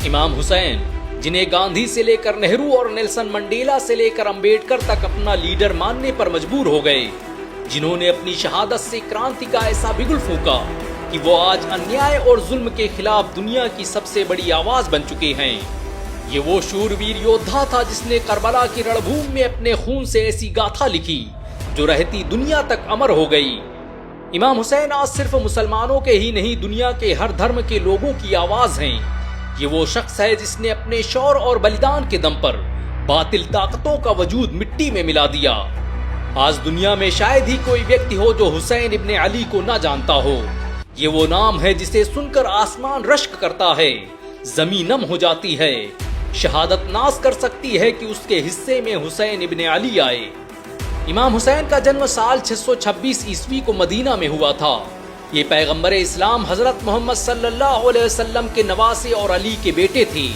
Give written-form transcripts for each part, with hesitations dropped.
امام حسین جنہیں گاندھی سے لے کر نہرو اور نیلسن منڈیلا سے لے کر امبیڈکر تک اپنا لیڈر ماننے پر مجبور ہو گئے، جنہوں نے اپنی شہادت سے کرانتی کا ایسا بگل پھونکا کہ وہ آج انیائے اور ظلم کے خلاف دنیا کی سب سے بڑی آواز بن چکے ہیں۔ یہ وہ شورویر یودھا تھا جس نے کربلا کی رڑبھوم میں اپنے خون سے ایسی گاتھا لکھی جو رہتی دنیا تک امر ہو گئی۔ امام حسین آج صرف مسلمانوں کے ہی نہیں، دنیا کے ہر دھرم کے لوگوں کی آواز ہیں۔ یہ وہ شخص ہے جس نے اپنے شور اور بلیدان کے دم پر باطل طاقتوں کا وجود مٹی میں ملا دیا۔ آج دنیا میں شاید ہی کوئی ویکتی ہو جو حسین ابن علی کو نہ جانتا ہو۔ یہ وہ نام ہے جسے سن کر آسمان رشک کرتا ہے، زمین نم ہو جاتی ہے، شہادت ناز کر سکتی ہے کہ اس کے حصے میں حسین ابن علی آئے۔ امام حسین کا جنم سال 626 عیسوی کو مدینہ میں ہوا تھا۔ یہ پیغمبر اسلام حضرت محمد صلی اللہ علیہ وسلم کے نواسے اور علی کے بیٹے تھے۔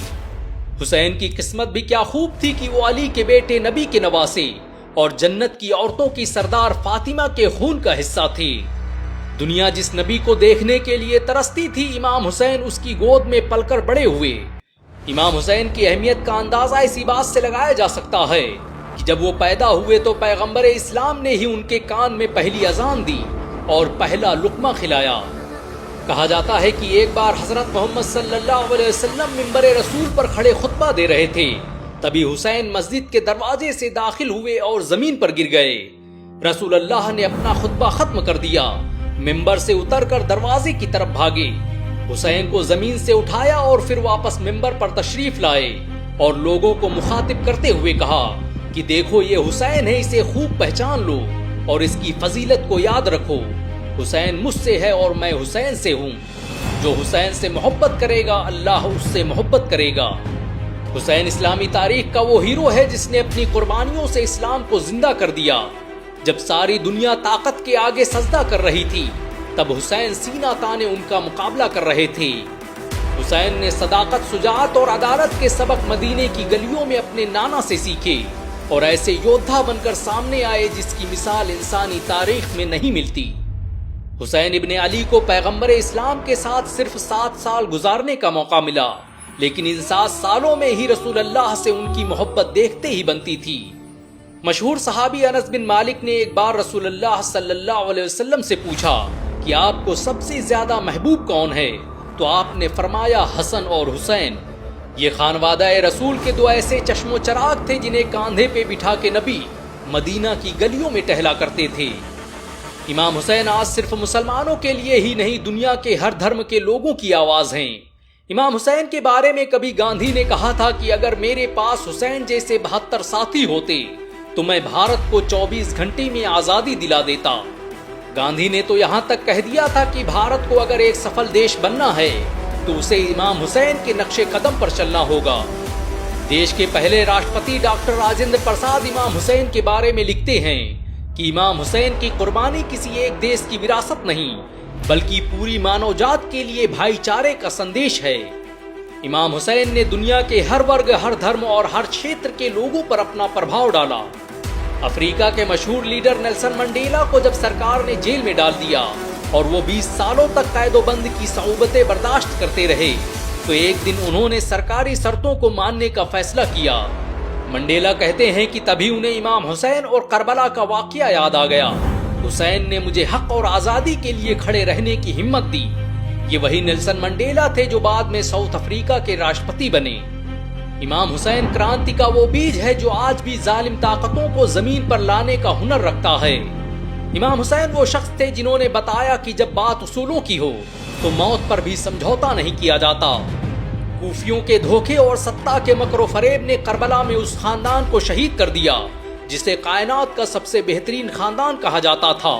حسین کی قسمت بھی کیا خوب تھی کہ وہ علی کے بیٹے، نبی کے نواسے اور جنت کی عورتوں کی سردار فاطمہ کے خون کا حصہ تھی۔ دنیا جس نبی کو دیکھنے کے لیے ترستی تھی، امام حسین اس کی گود میں پل کر بڑے ہوئے۔ امام حسین کی اہمیت کا اندازہ اسی بات سے لگایا جا سکتا ہے کہ جب وہ پیدا ہوئے تو پیغمبر اسلام نے ہی ان کے کان میں پہلی اذان دی اور پہلا لقمہ کھلایا۔ کہا جاتا ہے کہ ایک بار حضرت محمد صلی اللہ علیہ وسلم منبر رسول پر کھڑے خطبہ دے رہے تھے، تبھی حسین مسجد کے دروازے سے داخل ہوئے اور زمین پر گر گئے۔ رسول اللہ نے اپنا خطبہ ختم کر دیا، منبر سے اتر کر دروازے کی طرف بھاگے، حسین کو زمین سے اٹھایا اور پھر واپس منبر پر تشریف لائے اور لوگوں کو مخاطب کرتے ہوئے کہا کہ دیکھو یہ حسین ہے، اسے خوب پہچان لو اور اس کی فضیلت کو یاد رکھو۔ حسین مجھ سے ہے اور میں حسین سے ہوں، جو حسین سے محبت کرے گا اللہ اس سے محبت کرے گا۔ حسین اسلامی تاریخ کا وہ ہیرو ہے جس نے اپنی قربانیوں سے اسلام کو زندہ کر دیا۔ جب ساری دنیا طاقت کے آگے سجدہ کر رہی تھی، تب حسین سینہ تانے ان کا مقابلہ کر رہے تھے۔ حسین نے صداقت، شجاعت اور عدالت کے سبق مدینے کی گلیوں میں اپنے نانا سے سیکھے اور ایسے یودھا بن کر سامنے آئے جس کی مثال انسانی تاریخ میں نہیں ملتی۔ حسین ابن علی کو پیغمبر اسلام کے ساتھ صرف 7 سال گزارنے کا موقع ملا، لیکن ان 7 سالوں میں ہی رسول اللہ سے ان کی محبت دیکھتے ہی بنتی تھی۔ مشہور صحابی انس بن مالک نے ایک بار رسول اللہ صلی اللہ علیہ وسلم سے پوچھا کہ آپ کو سب سے زیادہ محبوب کون ہے؟ تو آپ نے فرمایا حسن اور حسین۔ یہ خانوادہ رسول کے 2 ایسے چشم و چراغ تھے جنہیں کاندھے پہ بٹھا کے نبی مدینہ کی گلیوں میں ٹہلا کرتے تھے۔ امام حسین آج صرف مسلمانوں کے لیے ہی نہیں، دنیا کے ہر دھرم کے لوگوں کی آواز ہیں۔ امام حسین کے بارے میں کبھی گاندھی نے کہا تھا کہ اگر میرے پاس حسین جیسے 72 ساتھی ہوتے تو میں بھارت کو 24 گھنٹے میں آزادی دلا دیتا۔ گاندھی نے تو یہاں تک کہہ دیا تھا کہ بھارت کو اگر ایک سفل دیش بننا ہے تو اسے امام حسین کے نقش قدم پر چلنا ہوگا۔ دیش کے پہلے راشٹرپتی ڈاکٹر راجندر پرساد امام حسین کے بارے میں لکھتے ہیں کہ امام حسین کی قربانی کسی ایک دیش کی وراثت نہیں بلکہ پوری مانو جات کے لیے بھائی چارے کا سندیش ہے۔ امام حسین نے دنیا کے ہر ورگ، ہر دھرم اور ہر چھیتر کے لوگوں پر اپنا پربھاؤ ڈالا۔ افریقہ کے مشہور لیڈر نیلسن منڈیلا کو جب سرکار نے جیل میں ڈال دیا اور وہ 20 سالوں تک قید و بند کی صعوبتیں برداشت کرتے رہے تو ایک دن انہوں نے سرکاری شرطوں کو ماننے کا فیصلہ کیا۔ منڈیلا کہتے ہیں کہ تبھی انہیں امام حسین اور کربلا کا واقعہ یاد آ گیا۔ حسین نے مجھے حق اور آزادی کے لیے کھڑے رہنے کی ہمت دی۔ یہ وہی نیلسن منڈیلا تھے جو بعد میں ساؤتھ افریقہ کے راشٹرپتی بنے۔ امام حسین کرانتی کا وہ بیج ہے جو آج بھی ظالم طاقتوں کو زمین پر لانے کا ہنر رکھتا ہے۔ امام حسین وہ شخص تھے جنہوں نے بتایا کہ جب بات اصولوں کی ہو تو موت پر بھی سمجھوتا نہیں کیا جاتا۔ کوفیوں کے دھوکے اور ستہ کے مکر و فریب نے کربلا میں اس خاندان کو شہید کر دیا جسے کائنات کا سب سے بہترین خاندان کہا جاتا تھا۔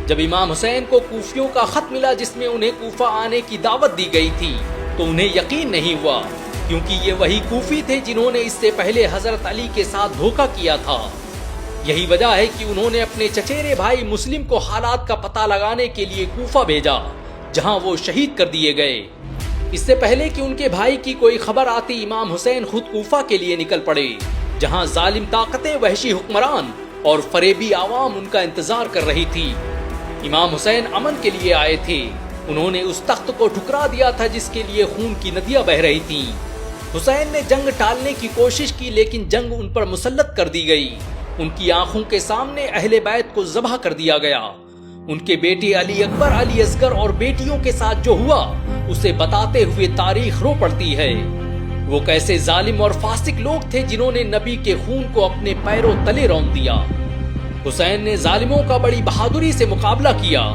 جب امام حسین کو کوفیوں کا خط ملا جس میں انہیں کوفہ آنے کی دعوت دی گئی تھی تو انہیں یقین نہیں ہوا، کیونکہ یہ وہی کوفی تھے جنہوں نے اس سے پہلے حضرت علی کے ساتھ دھوکہ کیا تھا۔ یہی وجہ ہے کہ انہوں نے اپنے چچیرے بھائی مسلم کو حالات کا پتہ لگانے کے لیے کوفہ بھیجا، جہاں وہ شہید کر دیے گئے۔ اس سے پہلے کہ ان کے بھائی کی کوئی خبر آتی، امام حسین خود کوفہ کے لیے نکل پڑے، جہاں ظالم طاقتیں، وحشی حکمران اور فریبی عوام ان کا انتظار کر رہی تھی۔ امام حسین امن کے لیے آئے تھے، انہوں نے اس تخت کو ٹھکرا دیا تھا جس کے لیے خون کی ندیاں بہ رہی تھیں۔ حسین نے جنگ ٹالنے کی کوشش کی لیکن جنگ ان پر مسلط کر دی گئی۔ ان کی آنکھوں کے سامنے اہل بیت کو ذبح کر دیا گیا۔ ان کے بیٹے علی اکبر، علی اصغر اور بیٹیوں کے ساتھ جو ہوا اسے بتاتے ہوئے تاریخ رو پڑتی ہے۔ وہ کیسے ظالم اور فاسق لوگ تھے جنہوں نے نبی کے خون کو اپنے پیروں تلے رون دیا۔ حسین نے ظالموں کا بڑی بہادری سے مقابلہ کیا۔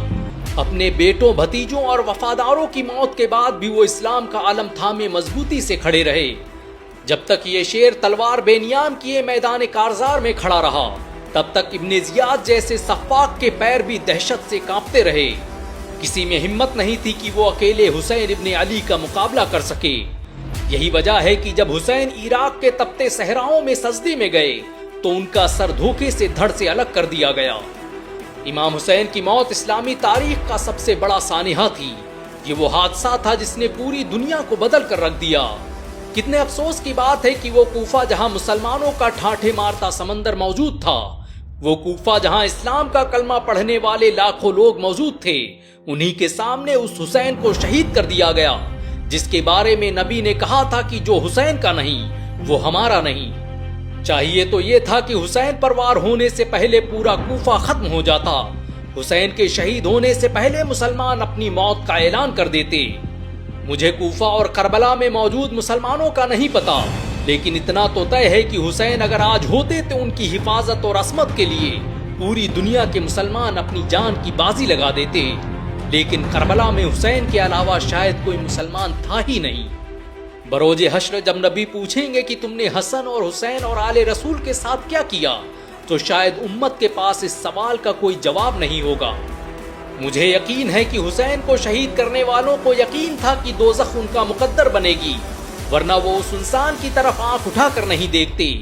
اپنے بیٹوں، بھتیجوں اور وفاداروں کی موت کے بعد بھی وہ اسلام کا علم تھامے مضبوطی سے کھڑے رہے۔ جب تک یہ شیر تلوار بے نیام کیے میدان کارزار میں کھڑا رہا تب تک ابن زیاد جیسے سفاک کے پیر بھی دہشت سے کانپتے رہے۔ کسی میں ہمت نہیں تھی کہ وہ اکیلے حسین ابن علی کا مقابلہ کر سکے۔ یہی وجہ ہے کہ جب حسین عراق کے تپتے صحراؤں میں سجدے میں گئے تو ان کا سر دھوکے سے دھڑ سے الگ کر دیا گیا۔ امام حسین کی موت اسلامی تاریخ کا سب سے بڑا سانحہ تھی۔ یہ وہ حادثہ تھا جس نے پوری دنیا کو بدل کر رکھ دیا۔ کتنے افسوس کی بات ہے کہ وہ کوفہ جہاں مسلمانوں کا ٹھاٹھے مارتا سمندر موجود تھا، وہ کوفہ جہاں اسلام کا کلمہ پڑھنے والے لاکھوں لوگ موجود تھے، انہی کے سامنے اس حسین کو شہید کر دیا گیا جس کے بارے میں نبی نے کہا تھا کہ جو حسین کا نہیں وہ ہمارا نہیں۔ چاہیے تو یہ تھا کہ حسین پر وار ہونے سے پہلے پورا کوفہ ختم ہو جاتا۔ حسین کے شہید ہونے سے پہلے مسلمان اپنی موت کا اعلان کر دیتے۔ مجھے کوفہ اور کربلا میں موجود مسلمانوں کا نہیں پتا، لیکن اتنا تو طے ہے کہ حسین اگر آج ہوتے تو ان کی حفاظت اور عصمت کے لیے پوری دنیا کے مسلمان اپنی جان کی بازی لگا دیتے، لیکن کربلا میں حسین کے علاوہ شاید کوئی مسلمان تھا ہی نہیں۔ بروز حشر جب نبی پوچھیں گے کہ تم نے حسن اور حسین اور آل رسول کے ساتھ کیا کیا تو شاید امت کے پاس اس سوال کا کوئی جواب نہیں ہوگا۔ مجھے یقین ہے کہ حسین کو شہید کرنے والوں کو یقین تھا کہ دوزخ ان کا مقدر بنے گی، ورنہ وہ اس انسان کی طرف آنکھ اٹھا کر نہیں دیکھتے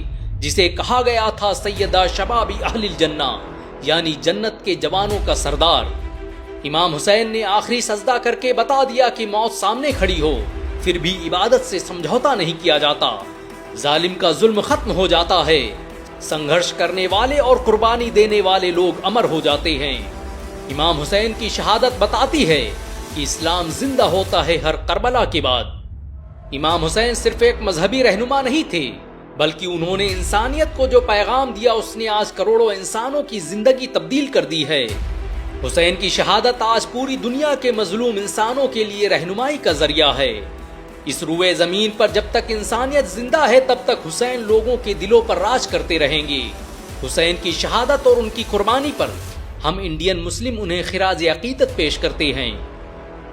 جسے کہا گیا تھا سیدہ شباب اہل الجنہ، یعنی جنت کے جوانوں کا سردار۔ امام حسین نے آخری سجدہ کر کے بتا دیا کہ موت سامنے کھڑی ہو پھر بھی عبادت سے سمجھوتا نہیں کیا جاتا، ظالم کا ظلم ختم ہو جاتا ہے، سنگھرش کرنے والے اور قربانی دینے والے لوگ امر ہو جاتے ہیں۔ امام حسین کی شہادت بتاتی ہے کہ اسلام زندہ ہوتا ہے ہر کربلا کے بعد۔ امام حسین صرف ایک مذہبی رہنما نہیں تھے، بلکہ انہوں نے انسانیت کو جو پیغام دیا اس نے آج کروڑوں انسانوں کی زندگی تبدیل کر دی ہے۔ حسین کی شہادت آج پوری دنیا کے مظلوم انسانوں کے لیے رہنمائی کا ذریعہ ہے۔ اس روئے زمین پر جب تک انسانیت زندہ ہے تب تک حسین لوگوں کے دلوں پر راج کرتے رہیں گے۔ حسین کی شہادت اور ان کی قربانی پر ہم انڈین مسلم انہیں خراج عقیدت پیش کرتے ہیں۔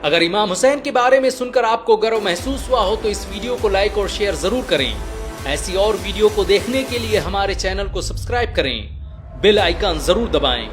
اگر امام حسین کے بارے میں سن کر آپ کو گرو محسوس ہوا ہو تو اس ویڈیو کو لائک اور شیئر ضرور کریں۔ ایسی اور ویڈیو کو دیکھنے کے لیے ہمارے چینل کو سبسکرائب کریں، بیل آئیکن ضرور دبائیں۔